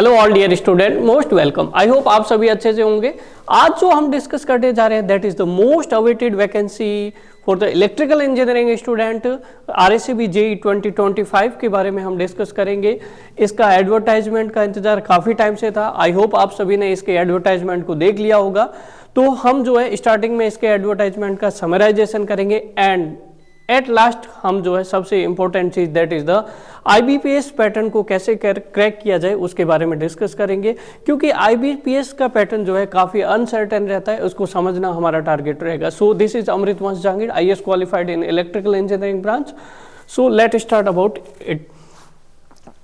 Hello all dear student, most welcome. I hope आप सभी अच्छे से होंगे। आज जो हम डिस्कस करने जा रहे हैं that is the most awaited vacancy for the electrical engineering student RSCB JEE 2025 के बारे में हम डिस्कस करेंगे। इसका एडवर्टाइजमेंट का इंतजार काफ़ी टाइम से था। आई होप आप सभी ने इसके एडवर्टाइजमेंट को देख लिया होगा। तो हम जो है स्टार्टिंग में इसके एडवर्टाइजमेंट का समराइजेशन करेंगे एंड एट लास्ट हम जो है सबसे इंपॉर्टेंट चीज that is the IBPS pattern को कैसे क्रैक किया जाए उसके बारे में डिस्कस करेंगे, क्योंकि IBPS का पैटर्न जो है काफ़ी अनसर्टेन रहता है, उसको समझना हमारा टारगेट रहेगा। सो दिस इज अमृत वंश Jahangir, IAS qualified in electrical engineering branch. So let start about it.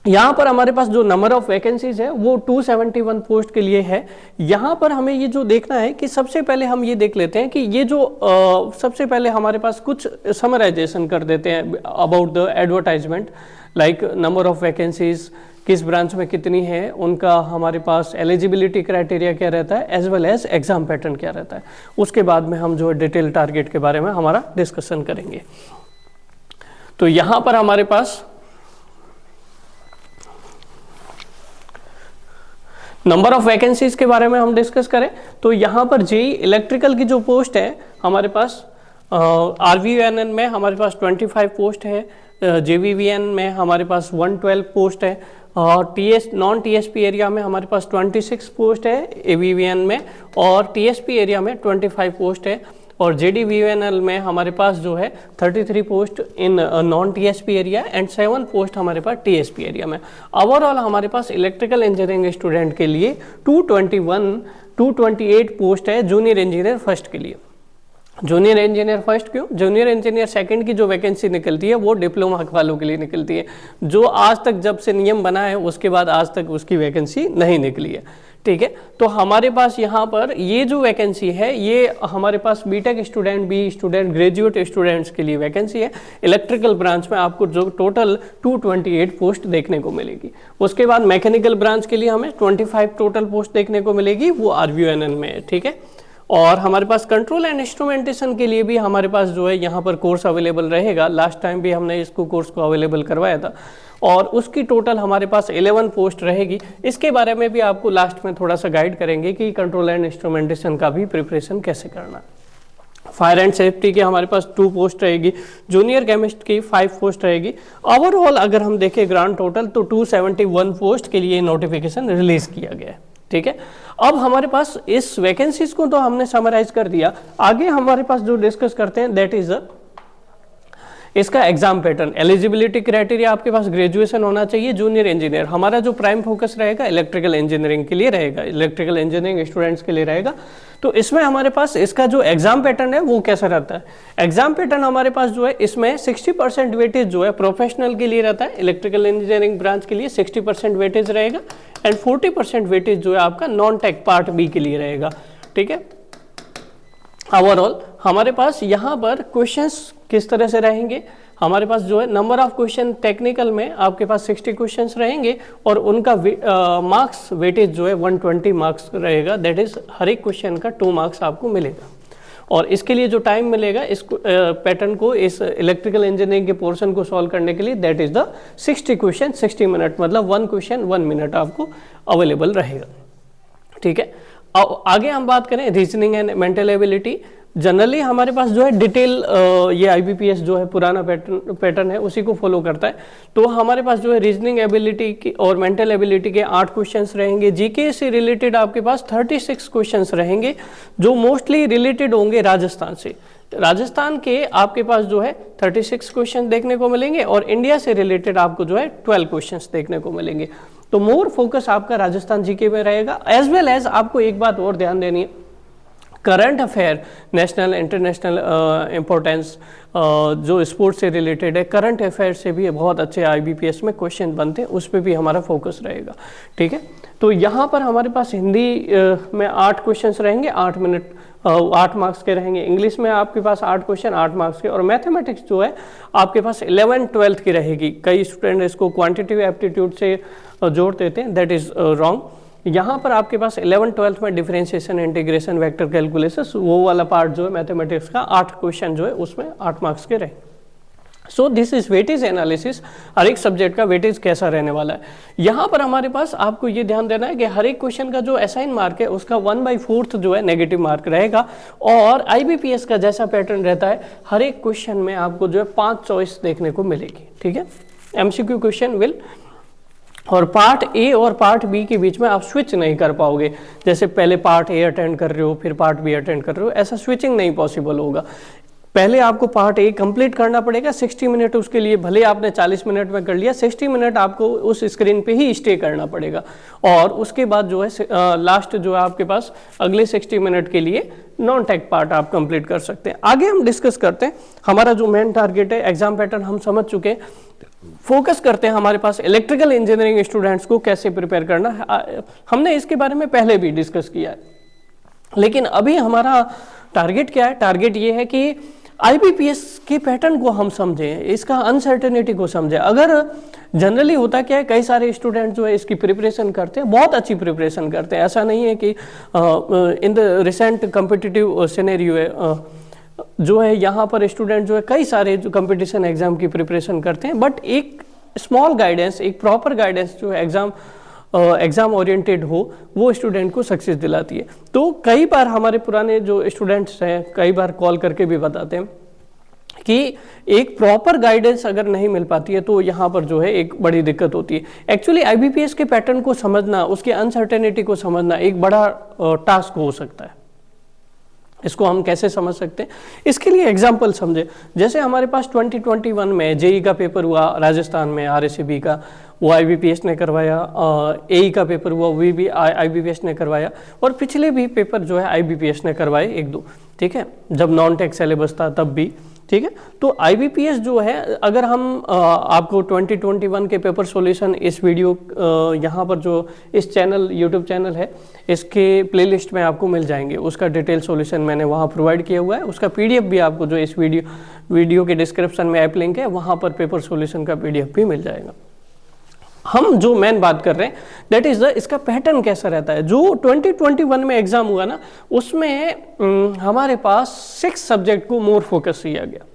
यहाँ पर हमारे पास जो नंबर ऑफ वैकेंसीज है वो 271 पोस्ट के लिए है। यहाँ पर हमें ये जो देखना है कि सबसे पहले हम ये देख लेते हैं कि ये जो सबसे पहले हमारे पास कुछ समराइजेशन कर देते हैं about the advertisement, like number of vacancies किस ब्रांच में कितनी है, उनका हमारे पास एलिजिबिलिटी क्राइटेरिया क्या रहता है, as well as exam pattern क्या रहता है। उसके बाद में हम जो है डिटेल टारगेट के बारे में हमारा डिस्कशन करेंगे। तो यहाँ पर हमारे पास नंबर ऑफ वैकेंसीज के बारे में हम डिस्कस करें तो यहाँ पर JEE इलेक्ट्रिकल की जो पोस्ट है हमारे पास RVVN में हमारे पास 25 पोस्ट है, JVVN में हमारे पास 112 पोस्ट है, और नॉन TSP एरिया में हमारे पास 26 पोस्ट है AVVN में, और TSP एरिया में 25 पोस्ट है, और JDVNL में हमारे पास जो है 33 post in non TSP area and 7 post हमारे पास TSP एरिया में। ओवरऑल हमारे पास इलेक्ट्रिकल इंजीनियरिंग स्टूडेंट के लिए 228 पोस्ट है जूनियर इंजीनियर फर्स्ट के लिए। जूनियर इंजीनियर फर्स्ट क्यों? जूनियर इंजीनियर सेकंड की जो वैकेंसी निकलती है वो डिप्लोमा वालों के लिए निकलती है, जो आज तक जब से नियम बना है उसके बाद आज तक उसकी वैकेंसी नहीं निकली है। ठीक है, तो हमारे पास यहाँ पर ये जो वैकेंसी है ये हमारे पास B Tech student, BE student, graduate students के लिए वैकेंसी है। इलेक्ट्रिकल ब्रांच में आपको जो टोटल 228 पोस्ट देखने को मिलेगी। उसके बाद मैकेनिकल ब्रांच के लिए हमें 25 टोटल पोस्ट देखने को मिलेगी, वो RVNL में है। ठीक है, और हमारे पास कंट्रोल एंड इंस्ट्रूमेंटेशन के लिए भी हमारे पास जो है यहाँ पर कोर्स अवेलेबल रहेगा। लास्ट टाइम भी हमने इसको कोर्स को अवेलेबल करवाया था और उसकी टोटल हमारे पास 11 पोस्ट रहेगी। इसके बारे में भी आपको लास्ट में थोड़ा सा गाइड करेंगे कि कंट्रोल एंड इंस्ट्रूमेंटेशन का भी प्रिपरेशन कैसे करना। फायर एंड सेफ्टी की हमारे पास 2 पोस्ट रहेगी, जूनियर केमिस्ट की 5 पोस्ट रहेगी। ओवरऑल अगर हम देखें ग्रांड टोटल तो 271 पोस्ट के लिए नोटिफिकेशन रिलीज किया गया है। ठीक है, अब हमारे पास इस वैकेंसीज को तो हमने समराइज कर दिया। आगे हमारे पास जो डिस्कस करते हैं दैट इज इसका एग्जाम पैटर्न। एलिजिबिलिटी क्राइटेरिया आपके पास ग्रेजुएशन होना चाहिए। जूनियर इंजीनियर हमारा जो प्राइम फोकस रहेगा इलेक्ट्रिकल इंजीनियरिंग के लिए रहेगा, इलेक्ट्रिकल इंजीनियरिंग स्टूडेंट्स के लिए रहेगा। तो इसमें हमारे पास इसका जो एग्जाम पैटर्न है वो कैसा रहता है? एग्जाम पैटर्न हमारे पास जो है इसमें 60% वेटेज जो है प्रोफेशनल के लिए रहता है। इलेक्ट्रिकल इंजीनियरिंग ब्रांच के लिए 60% वेटेज रहेगा एंड 40% वेटेज जो है आपका नॉन टेक पार्ट B के लिए रहेगा। ठीक है, ओवरऑल हमारे पास यहाँ पर क्वेश्चंस किस तरह से रहेंगे? हमारे पास जो है नंबर ऑफ क्वेश्चन टेक्निकल में आपके पास 60 क्वेश्चंस रहेंगे और उनका मार्क्स वेटेज जो है 120 मार्क्स रहेगा। दैट इज हर एक क्वेश्चन का 2 मार्क्स आपको मिलेगा। और इसके लिए जो टाइम मिलेगा इस पैटर्न को, इस इलेक्ट्रिकल इंजीनियरिंग के पोर्शन को सॉल्व करने के लिए that is the 60 question 60 minute, मतलब 1 क्वेश्चन 1 मिनट आपको अवेलेबल रहेगा। ठीक है, आगे हम बात करें reasoning and mental ability. Generally हमारे पास जो है डिटेल ये IBPS जो है पुराना पैटर्न है उसी को फॉलो करता है। तो हमारे पास जो है रीजनिंग एबिलिटी की और मेंटल एबिलिटी के 8 क्वेश्चंस रहेंगे। GK से रिलेटेड आपके पास 36 क्वेश्चंस रहेंगे जो मोस्टली रिलेटेड होंगे राजस्थान से। राजस्थान के आपके पास जो है 36 क्वेश्चन देखने को मिलेंगे और इंडिया से रिलेटेड आपको जो है 12 क्वेश्चंस देखने को मिलेंगे। तो मोर फोकस आपका राजस्थान GK में रहेगा। एज वेल एज आपको एक बात और ध्यान देनी है, current affair, national international importance जो स्पोर्ट्स से रिलेटेड है, करंट अफेयर से भी बहुत अच्छे IBPS में क्वेश्चन बनते हैं, उस पर भी हमारा फोकस रहेगा। ठीक है, तो यहाँ पर हमारे पास हिंदी में 8 क्वेश्चंस रहेंगे, 8 मार्क्स के रहेंगे। इंग्लिश में आपके पास 8 क्वेश्चन 8 मार्क्स के, और मैथमेटिक्स जो है आपके पास 11-12 की रहेगी। कई स्टूडेंट इसको क्वांटिटेटिव एप्टीट्यूड से जोड़ देते हैं, दैट इज रॉन्ग। यहाँ पर आपके पास 11-12 में डिफरेंशिएशन, इंटीग्रेशन, वेक्टर कैलकुलेशन वो वाला पार्ट जो है मैथमेटिक्स का 8 क्वेश्चन जो है उसमें 8 मार्क्स के रहे। So this is weightage analysis, हर एक सब्जेक्ट का वेटेज कैसा रहने वाला है। यहाँ पर हमारे पास आपको ये ध्यान देना है कि हर एक क्वेश्चन का जो असाइन मार्क है उसका 1/4 जो है नेगेटिव मार्क रहेगा, और IBPS का जैसा पैटर्न रहता है हर एक क्वेश्चन में आपको जो है 5 चॉइस देखने को मिलेगी, ठीक है। MCQ क्वेश्चन विल, और पार्ट ए और पार्ट बी के बीच में आप स्विच नहीं कर पाओगे, जैसे पहले पार्ट ए अटेंड कर रहे हो फिर पार्ट बी अटेंड कर रहे हो, ऐसा स्विचिंग नहीं पॉसिबल होगा। पहले आपको पार्ट ए कंप्लीट करना पड़ेगा 60 मिनट, उसके लिए भले आपने 40 मिनट में कर लिया, 60 मिनट आपको उस स्क्रीन पे ही स्टे करना पड़ेगा, और उसके बाद जो है लास्ट जो है आपके पास अगले 60 मिनट के लिए नॉन टेक पार्ट आप कंप्लीट कर सकते हैं। आगे हम डिस्कस करते हैं, हमारा जो मेन टारगेट है एग्जाम पैटर्न हम समझ चुके हैं, फोकस करते हैं हमारे पास इलेक्ट्रिकल इंजीनियरिंग स्टूडेंट्स को कैसे प्रिपेयर करना है। हमने इसके बारे में पहले भी डिस्कस किया है, लेकिन अभी हमारा टारगेट क्या है, टारगेट ये है कि IBPS के पैटर्न को हम समझें, इसका अनसर्टेनिटी को समझें। अगर जनरली होता क्या है, कई सारे स्टूडेंट जो है इसकी प्रिपरेशन करते हैं, बहुत अच्छी प्रिपरेशन करते हैं, ऐसा नहीं है कि in the recent competitive scenario है जो है यहाँ पर स्टूडेंट जो है कई सारे जो कंपटीशन एग्जाम की प्रिपरेशन करते हैं, बट एक स्मॉल गाइडेंस, एक प्रॉपर गाइडेंस जो है एग्जाम ओरिएंटेड हो, वो स्टूडेंट को सक्सेस दिलाती है। तो कई बार हमारे पुराने जो स्टूडेंट्स हैं कई बार कॉल करके भी बताते हैं कि एक प्रॉपर गाइडेंस अगर नहीं मिल पाती है तो यहाँ पर जो है एक बड़ी दिक्कत होती है। एक्चुअली IBPS के पैटर्न को समझना, उसके अनसर्टेनिटी को समझना एक बड़ा टास्क हो सकता है। इसको हम कैसे समझ सकते हैं, इसके लिए एग्जाम्पल समझे। जैसे हमारे पास 2021 में JEE का पेपर हुआ राजस्थान में, RSAB का, वो IBPS ने करवाया, AE का पेपर हुआ वो भी IBPS ने करवाया, और पिछले भी पेपर जो है IBPS ने करवाए 1-2, ठीक है, जब नॉन टेक सिलेबस था तब भी, ठीक है। तो IBPS जो है, अगर हम आपको 2021 के पेपर सॉल्यूशन इस वीडियो यहाँ पर जो इस चैनल YouTube चैनल है इसके प्लेलिस्ट में आपको मिल जाएंगे, उसका डिटेल सॉल्यूशन मैंने वहाँ प्रोवाइड किया हुआ है, उसका PDF भी आपको जो इस वीडियो के डिस्क्रिप्शन में ऐप लिंक है वहाँ पर पेपर सॉल्यूशन का PDF भी मिल जाएगा। हम जो मेन बात कर रहे हैं दैट इज इसका पैटर्न कैसा रहता है। जो 2021 में एग्जाम हुआ ना, उसमें हमारे पास 6 सब्जेक्ट को मोर फोकस किया गया।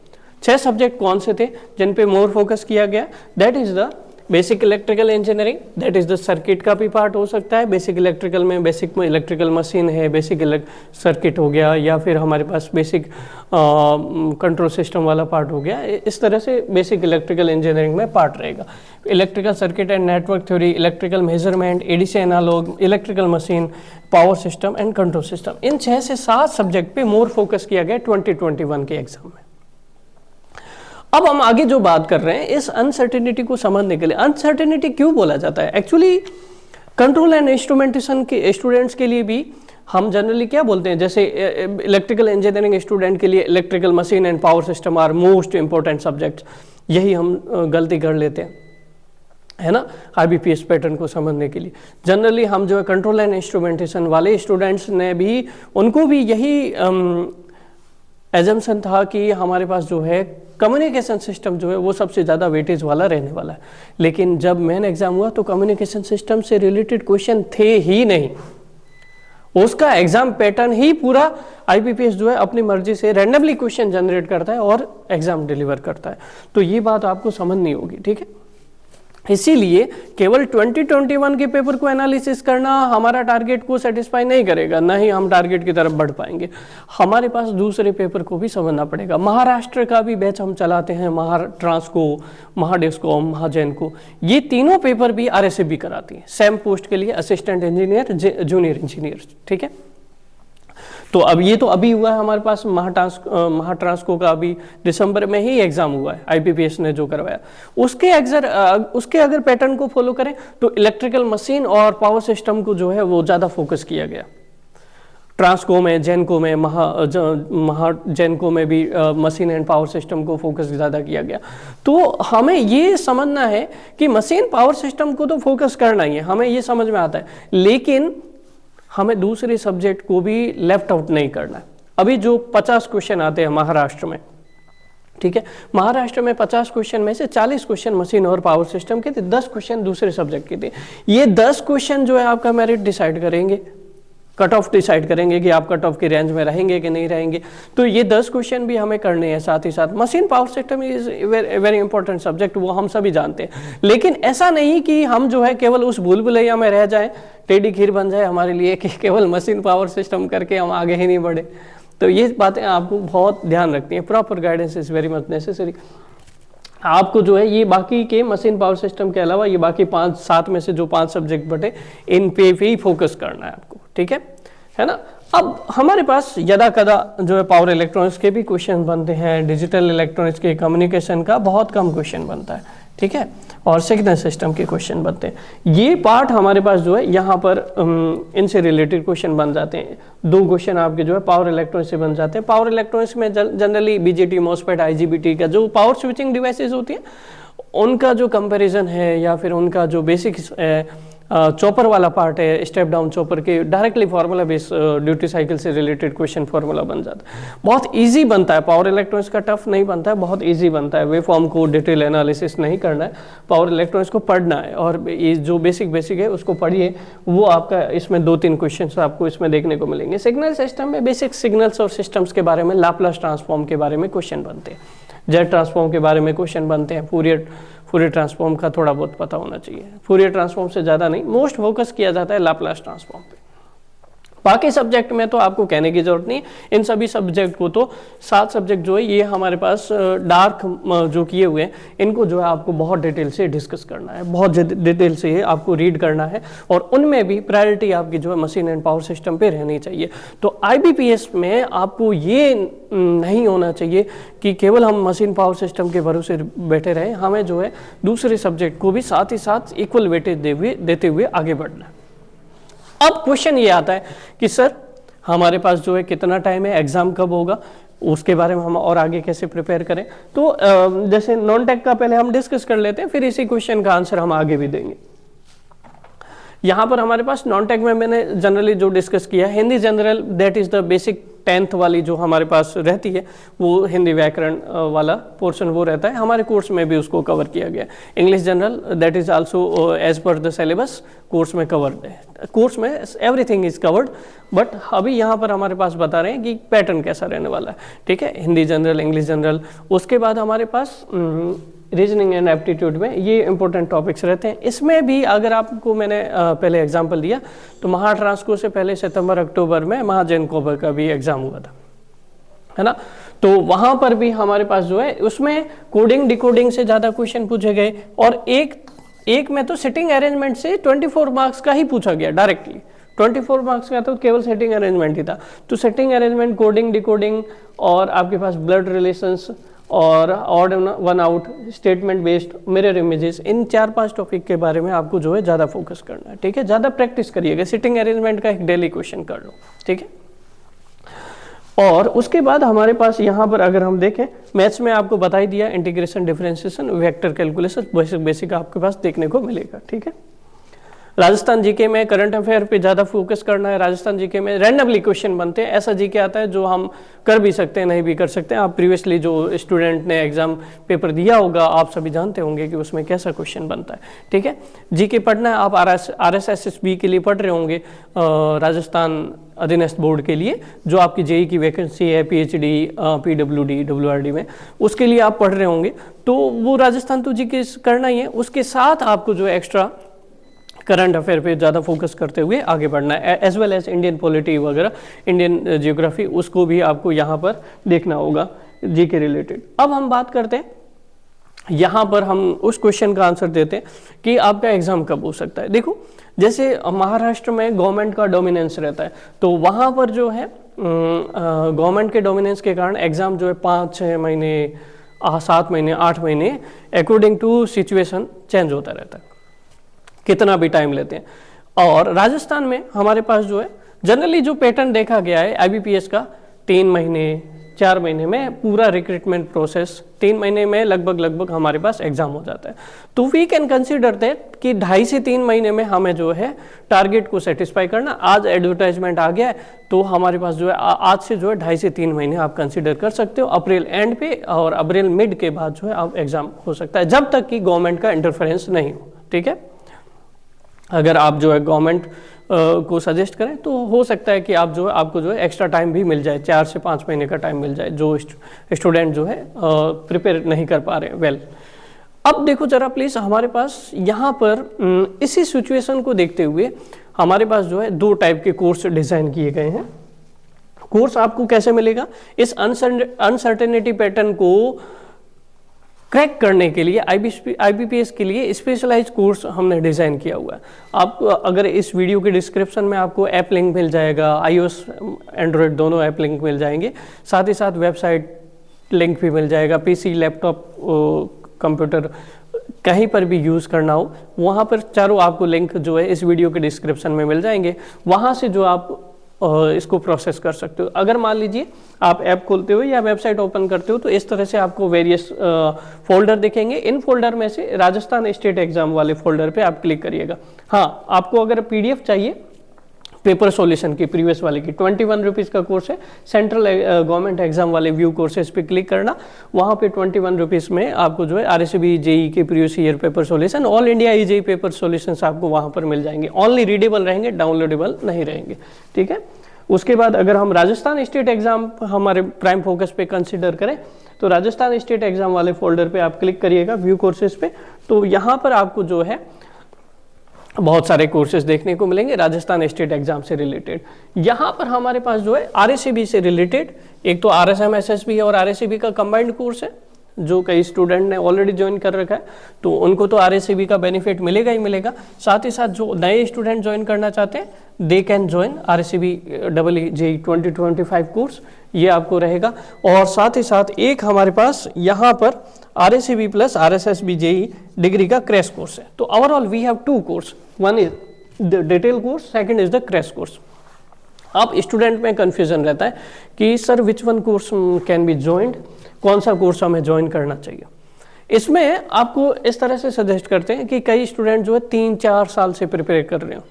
6 सब्जेक्ट कौन से थे जिन पे मोर फोकस किया गया? That is the basic electrical engineering, that is the circuit का भी पार्ट हो सकता है। बेसिक इलेक्ट्रिकल में बेसिक इलेक्ट्रिकल मशीन है, बेसिक सर्किट हो गया, या फिर हमारे पास बेसिक कंट्रोल सिस्टम वाला पार्ट हो गया। इस तरह से बेसिक इलेक्ट्रिकल इंजीनियरिंग में पार्ट रहेगा। Electrical circuit and network theory, electrical measurement, ADC analogue, electrical machine, power system and control system, इन 6 से 7 सब्जेक्ट पे मोर फोकस किया गया 2021 के एग्जाम में। अब हम आगे जो बात कर रहे हैं इस अनसर्टेनिटी को समझने के लिए, अनसर्टेनिटी क्यों बोला जाता है? एक्चुअली कंट्रोल एंड इंस्ट्रूमेंटेशन के स्टूडेंट्स के लिए भी हम जनरली क्या बोलते हैं, जैसे इलेक्ट्रिकल इंजीनियरिंग स्टूडेंट के लिए electrical machine and power system are most important subjects, यही हम गलती कर लेते हैं, है ना, IBPS पैटर्न को समझने के लिए। जनरली हम जो है कंट्रोल एंड इंस्ट्रूमेंटेशन वाले स्टूडेंट्स ने भी, उनको भी यही एजम्पशन था कि हमारे पास जो है कम्युनिकेशन सिस्टम जो है वो सबसे ज़्यादा वेटेज वाला रहने वाला है। लेकिन जब मेन एग्जाम हुआ तो कम्युनिकेशन सिस्टम से रिलेटेड क्वेश्चन थे ही नहीं, उसका एग्जाम पैटर्न ही पूरा IBPS जो है अपनी मर्जी से रैंडमली क्वेश्चन जनरेट करता है और एग्जाम डिलीवर करता है। तो ये बात आपको समझनी होगी, ठीक है। इसीलिए केवल 2021 के पेपर को एनालिसिस करना हमारा टारगेट को सेटिस्फाई नहीं करेगा, ना ही हम टारगेट की तरफ बढ़ पाएंगे। हमारे पास दूसरे पेपर को भी समझना पड़ेगा। महाराष्ट्र का भी बैच हम चलाते हैं, महाट्रांसको, महाडेस्कॉम, महाजैनको, ये तीनों पेपर भी RSAB कराती है सेम पोस्ट के लिए, असिस्टेंट इंजीनियर, जूनियर इंजीनियर, ठीक है। तो अब ये तो अभी हुआ है हमारे पास महाट्रांसको का अभी दिसंबर में ही एग्जाम हुआ है, IBPS ने जो करवाया। उसके अगर पैटर्न को फॉलो करें तो इलेक्ट्रिकल मशीन और पावर सिस्टम को जो है वो ज़्यादा फोकस किया गया। ट्रांसको में, जैनको में, जैनको में भी मशीन एंड पावर सिस्टम को फोकस ज़्यादा किया गया। तो हमें ये समझना है कि मशीन पावर सिस्टम को तो फोकस करना ही है, हमें ये समझ में आता है, लेकिन हमें दूसरे सब्जेक्ट को भी लेफ्ट आउट नहीं करना है। अभी जो 50 क्वेश्चन आते हैं महाराष्ट्र में, ठीक है, महाराष्ट्र में 50 क्वेश्चन में से 40 क्वेश्चन मशीन और पावर सिस्टम के थे, 10 क्वेश्चन दूसरे सब्जेक्ट के थे। ये 10 क्वेश्चन जो है आपका मेरिट डिसाइड करेंगे, कट ऑफ डिसाइड करेंगे कि आप कट ऑफ की रेंज में रहेंगे कि नहीं रहेंगे। तो ये 10 क्वेश्चन भी हमें करने हैं। साथ ही साथ machine power system is very important subject, वो हम सभी जानते हैं, लेकिन ऐसा नहीं कि हम जो है केवल उस भूल भुलैया में रह जाए, टेढ़ी खीर बन जाए हमारे लिए कि केवल मशीन पावर सिस्टम करके हम आगे ही नहीं बढ़े। तो ये बातें आपको बहुत ध्यान रखनी है। Proper guidance is very much necessary. आपको जो है ये बाकी के मशीन पावर सिस्टम के अलावा ये बाकी 5-7 में से जो 5 सब्जेक्ट बटे, इन पे ही फोकस करना है आपको, ठीक है ना। अब हमारे पास यदा कदा जो है पावर इलेक्ट्रॉनिक्स के भी क्वेश्चन बनते हैं, डिजिटल इलेक्ट्रॉनिक्स के, कम्युनिकेशन का बहुत कम क्वेश्चन बनता है, ठीक है, और सिग्नल सिस्टम के क्वेश्चन बनते हैं। ये पार्ट हमारे पास जो है यहाँ पर इनसे रिलेटेड क्वेश्चन बन जाते हैं। 2 क्वेश्चन आपके जो है पावर इलेक्ट्रॉनिक्स से बन जाते हैं। पावर इलेक्ट्रॉनिक्स में जनरली बीजेटी, मॉसफेट, आईजीबीटी का जो पावर स्विचिंग डिवाइसेस होती हैं उनका जो कंपैरिजन है या फिर उनका जो बेसिक चॉपर वाला पार्ट है, स्टेप डाउन चॉपर के directly formula base duty cycle से रिलेटेड क्वेश्चन फार्मूला बन जाता है। बहुत इजी बनता है, पावर इलेक्ट्रॉनिक्स का टफ नहीं बनता है, बहुत इजी बनता है। वे फॉर्म को डिटेल एनालिसिस नहीं करना है, पावर इलेक्ट्रॉनिक्स को पढ़ना है और ये जो बेसिक है उसको पढ़िए। वो आपका इसमें 2-3 क्वेश्चन आपको इसमें देखने को मिलेंगे। सिग्नल सिस्टम में बेसिक सिग्नल्स और सिस्टम्स के बारे में, लाप्लास ट्रांसफॉर्म के बारे में क्वेश्चन बनते हैं, जेड ट्रांसफॉर्म के बारे में क्वेश्चन बनते हैं, फूरियर ट्रांसफॉर्म का थोड़ा बहुत पता होना चाहिए। फूरियर ट्रांसफॉर्म से ज़्यादा नहीं, मोस्ट फोकस किया जाता है लाप्लास ट्रांसफॉर्म पे। बाकी सब्जेक्ट में तो आपको कहने की जरूरत नहीं। इन सभी सब्जेक्ट को तो 7 सब्जेक्ट जो है ये हमारे पास डार्क जो किए हुए हैं, इनको जो है आपको बहुत डिटेल से डिस्कस करना है, बहुत डिटेल से आपको रीड करना है और उनमें भी प्रायोरिटी आपकी जो है मशीन एंड पावर सिस्टम पे रहनी चाहिए। तो IBPS में आपको ये नहीं होना चाहिए कि केवल हम मशीन पावर सिस्टम के भरोसे बैठे रहें, हमें जो है दूसरे सब्जेक्ट को भी साथ ही साथ इक्वल वेटेज देते हुए आगे बढ़ना है। अब क्वेश्चन ये आता है कि सर हमारे पास जो है कितना टाइम है, एग्जाम कब होगा, उसके बारे में हम और आगे कैसे प्रिपेयर करें। तो जैसे नॉन टेक का पहले हम डिस्कस कर लेते हैं, फिर इसी क्वेश्चन का आंसर हम आगे भी देंगे। यहाँ पर हमारे पास नॉन टेक में मैंने जनरली जो डिस्कस किया, Hindi general, that is the basic 10th वाली जो हमारे पास रहती है, वो हिंदी व्याकरण वाला पोर्शन वो रहता है, हमारे कोर्स में भी उसको कवर किया गया। English general, that is also as पर द सिलेबस कोर्स में कवर्ड है, कोर्स में एवरीथिंग इज कवर्ड। बट अभी यहाँ पर हमारे पास बता रहे हैं कि पैटर्न कैसा रहने वाला है, ठीक है, हिंदी जनरल, इंग्लिश जनरल। उसके बाद हमारे पास रीजनिंग एंड एप्टीट्यूड में ये इंपॉर्टेंट टॉपिक्स रहते हैं। इसमें भी अगर आपको मैंने पहले एग्जांपल दिया तो महाट्रांसको से पहले सितंबर-अक्टूबर में महाजैनकोबर का भी एग्जाम हुआ था, है ना। तो वहाँ पर भी हमारे पास जो है उसमें कोडिंग डिकोडिंग से ज़्यादा क्वेश्चन पूछे गए और एक में तो सिटिंग अरेंजमेंट से 24 मार्क्स का ही पूछा गया डायरेक्टली। 24 मार्क्स का तो केवल सेटिंग अरेंजमेंट ही था। तो सेटिंग अरेंजमेंट, कोडिंग डिकोडिंग और आपके पास ब्लड रिलेशंस और odd one out, statement based, mirror images, इन 4-5 टॉपिक के बारे में आपको जो है ज़्यादा फोकस करना है, ठीक है। ज़्यादा प्रैक्टिस करिएगा, सिटिंग अरेंजमेंट का एक डेली क्वेश्चन कर लो, ठीक है। और उसके बाद हमारे पास यहाँ पर अगर हम देखें, मैथ्स में आपको बता ही दिया, integration, differentiation, vector calculation basic आपके पास देखने को मिलेगा, ठीक है। राजस्थान जीके में करंट अफेयर पे ज़्यादा फोकस करना है। राजस्थान जीके में रैंडमली क्वेश्चन बनते हैं, ऐसा जीके आता है जो हम कर भी सकते हैं, नहीं भी कर सकते हैं। आप प्रीवियसली जो स्टूडेंट ने एग्जाम पेपर दिया होगा, आप सभी जानते होंगे कि उसमें कैसा क्वेश्चन बनता है, ठीक है। जीके पढ़ना है, आप RSSB के लिए पढ़ रहे होंगे, राजस्थान अधीनस्थ बोर्ड के लिए, जो आपकी जेई की वैकेंसी है, PhD, PWD, WRD में, उसके लिए आप पढ़ रहे होंगे। तो वो राजस्थान तो जीके करना ही है, उसके साथ आपको जो एक्स्ट्रा करंट अफेयर पे ज़्यादा फोकस करते हुए आगे बढ़ना है, as well as Indian polity वगैरह, इंडियन जियोग्राफी, उसको भी आपको यहाँ पर देखना होगा जी के रिलेटेड। अब हम बात करते हैं, यहाँ पर हम उस क्वेश्चन का आंसर देते हैं कि आपका एग्जाम कब हो सकता है। देखो, जैसे महाराष्ट्र में गवर्नमेंट का डोमिनेंस रहता है, तो वहाँ पर जो है गवर्नमेंट के डोमिनेंस के कारण एग्जाम जो है 5-6 महीने, 7 महीने, 8 महीने, अकॉर्डिंग टू सिचुएशन चेंज होता रहता है, कितना भी टाइम लेते हैं। और राजस्थान में हमारे पास जो है जनरली जो पैटर्न देखा गया है IBPS का, 3 महीने 4 महीने में पूरा रिक्रूटमेंट प्रोसेस, 3 महीने में लगभग हमारे पास एग्जाम हो जाता है। तो वी कैन कंसीडर दैट कि 2.5 से 3 महीने में हमें जो है टारगेट को सेटिस्फाई करना। आज एडवर्टाइजमेंट आ गया है तो हमारे पास जो है आज से जो है 2.5 से 3 महीने आप कंसीडर कर सकते हो। अप्रैल एंड पे और अप्रैल मिड के बाद जो है आप एग्जाम हो सकता है, जब तक कि गवर्नमेंट का इंटरफेरेंस नहीं हो, ठीक है। अगर आप जो है गवर्नमेंट को सजेस्ट करें तो हो सकता है कि आप जो है आपको जो है एक्स्ट्रा टाइम भी मिल जाए, 4 से 5 महीने का टाइम मिल जाए, जो स्टूडेंट जो है प्रिपेयर नहीं कर पा रहे वेल। अब देखो जरा प्लीज़, हमारे पास यहाँ पर इसी सिचुएशन को देखते हुए हमारे पास जो है 2 टाइप के कोर्स डिज़ाइन किए गए हैं। कोर्स आपको कैसे मिलेगा, इस अनसर्टेनिटी पैटर्न को क्रैक करने के लिए IBPS के लिए स्पेशलाइज्ड कोर्स हमने डिज़ाइन किया हुआ है। आप अगर इस वीडियो के डिस्क्रिप्शन में आपको ऐप लिंक मिल जाएगा, iOS एंड्रॉयड दोनों ऐप लिंक मिल जाएंगे, साथ ही साथ वेबसाइट लिंक भी मिल जाएगा। PC लैपटॉप कंप्यूटर कहीं पर भी यूज़ करना हो वहाँ पर चारों आपको लिंक जो है इस वीडियो के डिस्क्रिप्शन में मिल जाएंगे, वहाँ से जो आप इसको प्रोसेस कर सकते हो। अगर मान लीजिए आप ऐप खोलते हो या वेबसाइट ओपन करते हो तो इस तरह से आपको वेरियस फोल्डर दिखेंगे। इन फोल्डर में से राजस्थान स्टेट एग्जाम वाले फोल्डर पे आप क्लिक करिएगा। हाँ, आपको अगर PDF चाहिए पेपर सॉल्यूशन की प्रीवियस वाले की 21 रुपीज़ का कोर्स है, सेंट्रल गवर्नमेंट एग्जाम वाले व्यू कोर्सेज पे क्लिक करना, वहाँ पे 21 रुपीज़ में आपको जो है RSB JEE के previous year paper solution, all India EJE paper solutions आपको वहाँ पर मिल जाएंगे। ओनली रीडेबल रहेंगे, डाउनलोडेबल नहीं रहेंगे, ठीक है। उसके बाद अगर हम राजस्थान स्टेट एग्जाम हमारे प्राइम फोकस पे कंसिडर करें तो राजस्थान स्टेट एग्जाम वाले फोल्डर पे आप क्लिक करिएगा व्यू कोर्सेज पे, तो यहाँ पर आपको जो है बहुत सारे कोर्सेज देखने को मिलेंगे राजस्थान स्टेट एग्जाम से रिलेटेड। यहाँ पर हमारे पास जो है RSCB से रिलेटेड एक तो RSM SSB है और RSCB का कंबाइंड कोर्स है, जो कई स्टूडेंट ने ऑलरेडी ज्वाइन कर रखा है तो उनको तो RSCB का बेनिफिट मिलेगा ही मिलेगा। साथ ही साथ जो नए स्टूडेंट ज्वाइन करना चाहते हैं they can join RSCB JEE 2025 course, ये आपको रहेगा। और साथ ही साथ एक हमारे पास यहाँ पर RSCB plus RSSB JEE degree का क्रैश कोर्स है। तो overall we have 2 course, one is the detail course, second is the crash course. अब स्टूडेंट में कंफ्यूजन रहता है कि sir which one course can be joined, कौन सा कोर्स हमें ज्वाइन करना चाहिए। इसमें आपको इस तरह से सजेस्ट करते हैं कि कई स्टूडेंट जो है 3-4 साल से प्रिपेयर कर रहे हो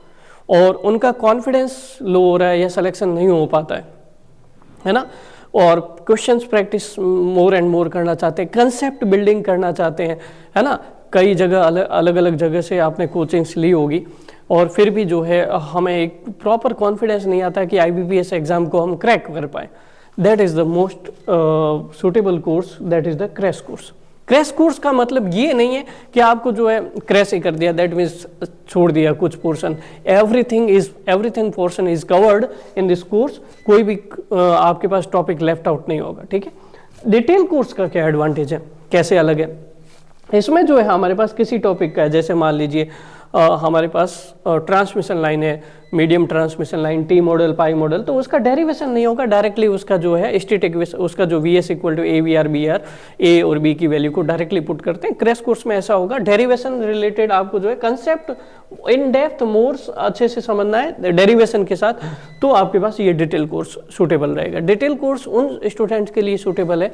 और उनका कॉन्फिडेंस लो हो रहा है या सिलेक्शन नहीं हो पाता है ना, और questions practice more and more करना चाहते हैं, कंसेप्ट बिल्डिंग करना चाहते हैं, है ना। कई जगह अलग अलग जगह से आपने कोचिंग्स ली होगी और फिर भी जो है हमें एक प्रॉपर कॉन्फिडेंस नहीं आता कि IBPS एग्जाम को हम क्रैक कर पाए। That is the most suitable course, that is the crash course. Crash course का मतलब ये नहीं है कि आपको जो है क्रैश ही कर दिया, दैट मीन्स छोड़ दिया कुछ portion. Everything portion is covered in this course, कोई भी आपके पास टॉपिक लेफ्ट आउट नहीं होगा, ठीक है। डिटेल कोर्स का क्या एडवांटेज है, कैसे अलग है, इसमें जो है हमारे पास किसी टॉपिक का है, जैसे मान लीजिए हमारे पास ट्रांसमिशन लाइन है, medium transmission line, T model, pi model, तो उसका डेरिवेशन नहीं होगा, डायरेक्टली उसका जो है स्टैटिक उसका जो VS equal to AVR BR A और B की वैल्यू को डायरेक्टली पुट करते हैं। क्रैश कोर्स में ऐसा होगा, डेरिवेशन रिलेटेड आपको जो है कंसेप्ट इन डेप्थ मोर अच्छे से समझना है डेरिवेशन के साथ, तो आपके पास ये डिटेल कोर्स सूटेबल रहेगा। डिटेल कोर्स उन स्टूडेंट्स के लिए सूटेबल है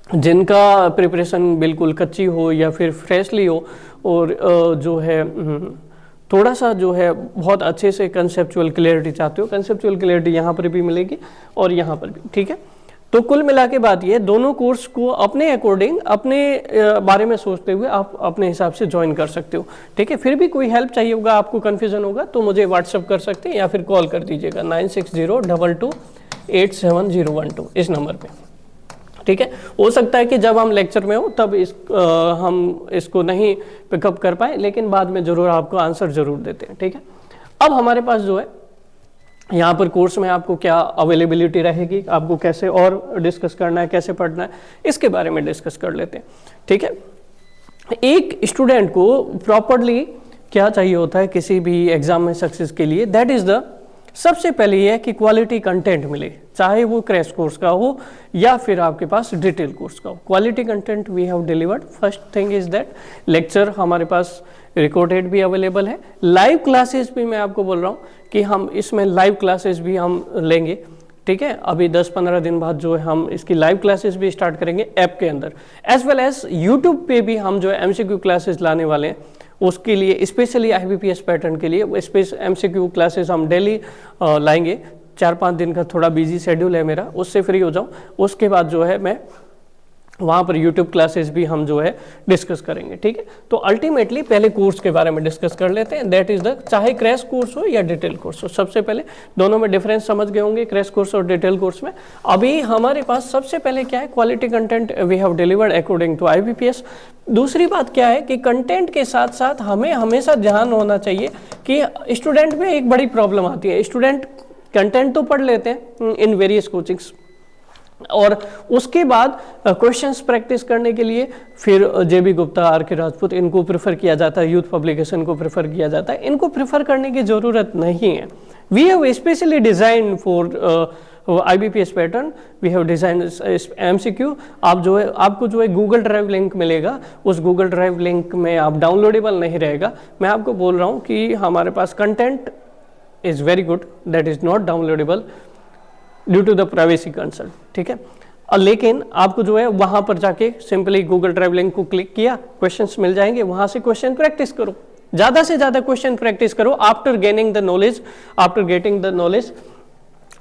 जिनका प्रिपरेशन बिल्कुल कच्ची हो या फिर फ्रेशली हो और जो है थोड़ा सा जो है बहुत अच्छे से कंसेप्चुअल क्लैरिटी चाहते हो। कंसेप्चुअल क्लैरिटी यहाँ पर भी मिलेगी और यहाँ पर भी, ठीक है। तो कुल मिला के बात ये, दोनों कोर्स को अपने अकॉर्डिंग अपने बारे में सोचते हुए आप अपने हिसाब से ज्वाइन कर सकते हो, ठीक है। फिर भी कोई हेल्प चाहिए होगा, आपको कन्फ्यूजन होगा तो मुझे व्हाट्सअप कर सकते हैं या फिर कॉल कर दीजिएगा 9602287012 इस नंबर पे, ठीक है। हो सकता है कि जब हम लेक्चर में हो तब हम इसको नहीं पिकअप कर पाए, लेकिन बाद में जरूर आपको आंसर जरूर देते हैं, ठीक है। अब हमारे पास जो है यहाँ पर कोर्स में आपको क्या अवेलेबिलिटी रहेगी, आपको कैसे और डिस्कस करना है, कैसे पढ़ना है, इसके बारे में डिस्कस कर लेते हैं, ठीक है। एक स्टूडेंट को प्रॉपरली क्या चाहिए होता है किसी भी एग्जाम में सक्सेस के लिए, दैट इज द सबसे पहले ये है कि क्वालिटी कंटेंट मिले, चाहे वो क्रैश कोर्स का हो या फिर आपके पास डिटेल कोर्स का हो। Quality content we have delivered. First thing is that lecture हमारे पास रिकॉर्डेड भी अवेलेबल है, लाइव क्लासेस भी मैं आपको बोल रहा हूँ कि हम इसमें लाइव क्लासेस भी हम लेंगे, ठीक है। अभी 10-15 दिन बाद जो है हम इसकी लाइव क्लासेस भी स्टार्ट करेंगे ऐप के अंदर, एज वेल एज यूट्यूब पे भी हम जो है MCQ क्लासेस लाने वाले हैं। उसके लिए स्पेशली IBPS पैटर्न के लिए MCQ क्लासेस हम डेली लाएंगे। 4-5 दिन का थोड़ा बिजी शेड्यूल है मेरा, उससे फ्री हो जाऊँ उसके बाद जो है मैं वहाँ पर यूट्यूब क्लासेस भी हम जो है डिस्कस करेंगे, ठीक है। तो अल्टीमेटली पहले कोर्स के बारे में डिस्कस कर लेते हैं, दैट इज द, चाहे क्रैश कोर्स हो या डिटेल कोर्स हो, सबसे पहले दोनों में डिफरेंस समझ गए होंगे क्रैश कोर्स और डिटेल कोर्स में। अभी हमारे पास सबसे पहले क्या है, quality content we have delivered according to IBPS। दूसरी बात क्या है कि कंटेंट के साथ साथ हमें हमेशा ध्यान होना चाहिए कि स्टूडेंट में एक बड़ी प्रॉब्लम आती है, स्टूडेंट कंटेंट तो पढ़ लेते हैं इन वेरियस कोचिंग्स, और उसके बाद क्वेश्चंस प्रैक्टिस करने के लिए फिर JB गुप्ता, RK राजपूत, इनको प्रेफर किया जाता है, यूथ पब्लिकेशन को प्रेफर किया जाता है। इनको प्रेफर करने की ज़रूरत नहीं है। We have specially design for IBPS pattern, we have design MCQ। आप जो है, आपको जो है गूगल ड्राइव लिंक मिलेगा, उस गूगल ड्राइव लिंक में आप डाउनलोडेबल नहीं रहेगा। मैं आपको बोल रहा हूँ कि हमारे पास content is very good, that is not downloadable due to the privacy concern, ठीक है। लेकिन आपको जो है वहाँ पर जाके सिंपली गूगल ड्राइव लिंक को क्लिक किया, क्वेश्चंस मिल जाएंगे, वहाँ से क्वेश्चन प्रैक्टिस करो, ज़्यादा से ज़्यादा क्वेश्चन प्रैक्टिस करो। After gaining the knowledge, after getting the knowledge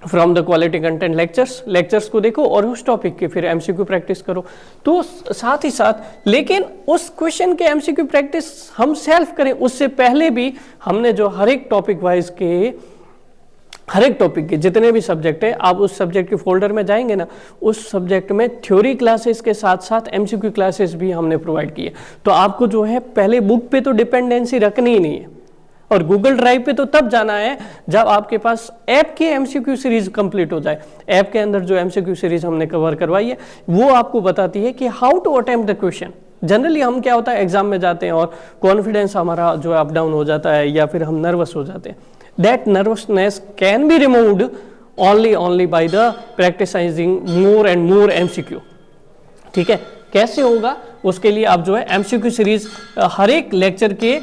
from the quality content lectures को देखो और उस टॉपिक के फिर MCQ प्रैक्टिस करो। तो साथ ही साथ, लेकिन उस क्वेश्चन के MCQ प्रैक्टिस हम सेल्फ करें उससे पहले भी हमने जो हर एक टॉपिक वाइज के, हर एक टॉपिक के जितने भी सब्जेक्ट है, आप उस सब्जेक्ट के फोल्डर में जाएंगे ना, उस सब्जेक्ट में थ्योरी क्लासेस के साथ साथ MCQ क्लासेस भी हमने प्रोवाइड किए। तो आपको जो है पहले बुक पे तो डिपेंडेंसी रखनी ही नहीं है, और गूगल ड्राइव पे तो तब जाना है जब आपके पास ऐप की MCQ सीरीज कंप्लीट हो जाए। ऐप के अंदर जो MCQ सीरीज हमने कवर करवाई है वो आपको बताती है कि how to attempt the question. Generally हम क्या होता है, एग्जाम में जाते हैं और कॉन्फिडेंस हमारा जो है अप डाउन हो जाता है, या फिर हम नर्वस हो जाते हैं। That nervousness can be removed only by the practicing more and more MCQ, ठीक है। कैसे होगा, उसके लिए आप जो है MCQ सीरीज हर एक लेक्चर के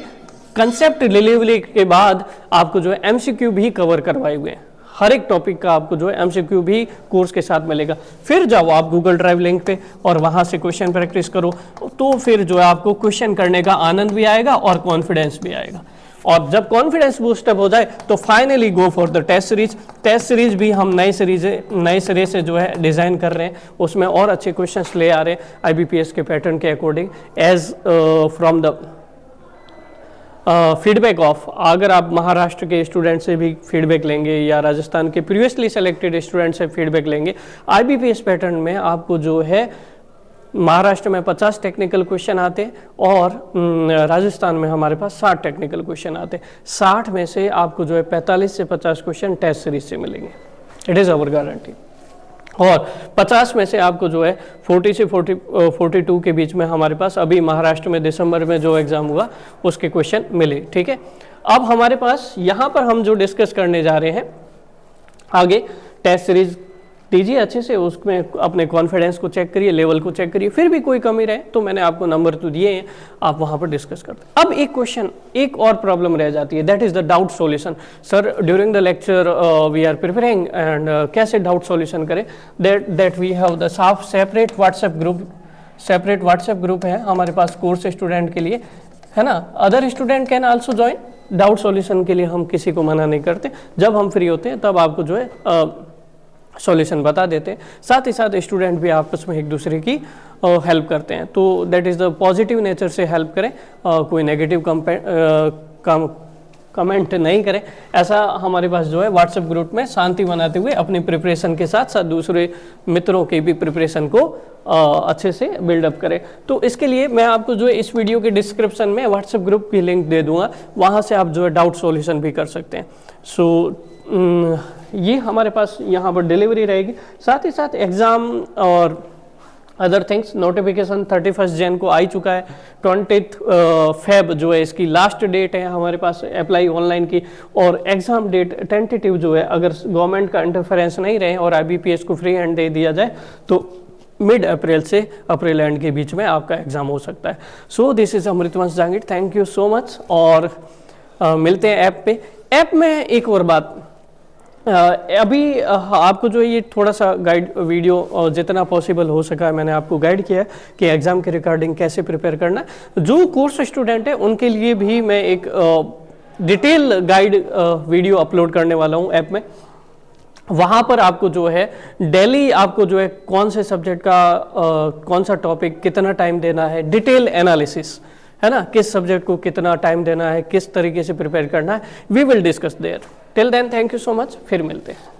कंसेप्ट डिलीवरी के बाद आपको जो है MCQ भी कवर करवाए हुए हैं। हर एक टॉपिक का आपको जो है MCQ भी कोर्स के साथ मिलेगा। फिर जाओ आप गूगल ड्राइव लिंक पे और वहाँ से क्वेश्चन प्रैक्टिस करो, तो फिर जो है आपको क्वेश्चन करने का आनंद भी आएगा और कॉन्फिडेंस भी आएगा। और जब कॉन्फिडेंस बूस्टअप हो जाए तो finally go for the test series. Test series भी हम नए सिरे से जो है डिज़ाइन कर रहे हैं, उसमें और अच्छे क्वेश्चंस ले आ रहे हैं IBPS के पैटर्न के according, as from the feedback of, अगर आप महाराष्ट्र के स्टूडेंट से भी फीडबैक लेंगे या राजस्थान के प्रीवियसली सेलेक्टेड स्टूडेंट से फीडबैक लेंगे, IBPS पैटर्न में आपको जो है महाराष्ट्र में 50 टेक्निकल क्वेश्चन आते और राजस्थान में हमारे पास 60 टेक्निकल क्वेश्चन आते। 60 में से आपको जो है 45 से 50 क्वेश्चन टेस्ट सीरीज से मिलेंगे, इट इज़ आवर गारंटी। और 50 में से आपको जो है 40 से 42 के बीच में हमारे पास अभी महाराष्ट्र में दिसंबर में जो एग्ज़ाम हुआ उसके क्वेश्चन मिले, ठीक है। अब हमारे पास यहाँ पर हम जो डिस्कस करने जा रहे हैं आगे, टेस्ट सीरीज दीजिए अच्छे से, उसमें अपने कॉन्फिडेंस को चेक करिए, लेवल को चेक करिए, फिर भी कोई कमी रहे तो मैंने आपको नंबर तो दिए हैं, आप वहाँ पर डिस्कस करते हैं। अब एक क्वेश्चन, एक और प्रॉब्लम रह जाती है, that is the doubt solution. Sir during the lecture we are preparing and कैसे डाउट सॉल्यूशन करें, that we have the separate WhatsApp group है हमारे पास कोर्स स्टूडेंट के लिए, है ना। Other student can also join. Doubt solution के लिए हम किसी को मना नहीं करते, जब हम फ्री होते हैं तब आपको जो है सॉल्यूशन बता देते हैं। साथ ही साथ स्टूडेंट भी आपस में एक दूसरे की हेल्प करते हैं, तो that is the positive nature से हेल्प करें, कोई नेगेटिव कमेंट नहीं करें। ऐसा हमारे पास जो है व्हाट्सएप ग्रुप में शांति बनाते हुए अपनी प्रिपरेशन के साथ साथ दूसरे मित्रों की भी प्रिपरेशन को अच्छे से बिल्डअप करें। तो इसके लिए मैं आपको जो है इस वीडियो के डिस्क्रिप्शन में व्हाट्सएप ग्रुप की लिंक दे दूंगा, वहाँ से आप जो है डाउट सॉल्यूशन भी कर सकते हैं। सो ये हमारे पास यहाँ पर डिलीवरी रहेगी। साथ ही साथ एग्ज़ाम और अदर थिंग्स नोटिफिकेशन 31 जन को आ चुका है। 20 फेब जो है इसकी लास्ट डेट है हमारे पास अप्लाई ऑनलाइन की, और एग्ज़ाम डेट टेंटेटिव जो है, अगर गवर्नमेंट का इंटरफेरेंस नहीं रहे और IBPS को फ्री हैंड दे दिया जाए तो मिड अप्रैल से अप्रैल एंड के बीच में आपका एग्ज़ाम हो सकता है। So this is Amritvansh Jangid, thank you so much. और मिलते हैं ऐप पे। ऐप में एक और बात, अभी आपको जो ये थोड़ा सा गाइड वीडियो जितना पॉसिबल हो सका है मैंने आपको गाइड किया है कि एग्ज़ाम के रिगार्डिंग कैसे प्रिपेयर करना है। जो कोर्स स्टूडेंट है उनके लिए भी मैं एक डिटेल गाइड वीडियो अपलोड करने वाला हूँ ऐप में। वहाँ पर आपको जो है डेली आपको जो है कौन से सब्जेक्ट का कौन सा टॉपिक कितना टाइम देना है, डिटेल एनालिसिस है ना, किस सब्जेक्ट को कितना टाइम देना है, किस तरीके से प्रिपेयर करना है, we will discuss there. Till then thank you so much, फिर मिलते हैं।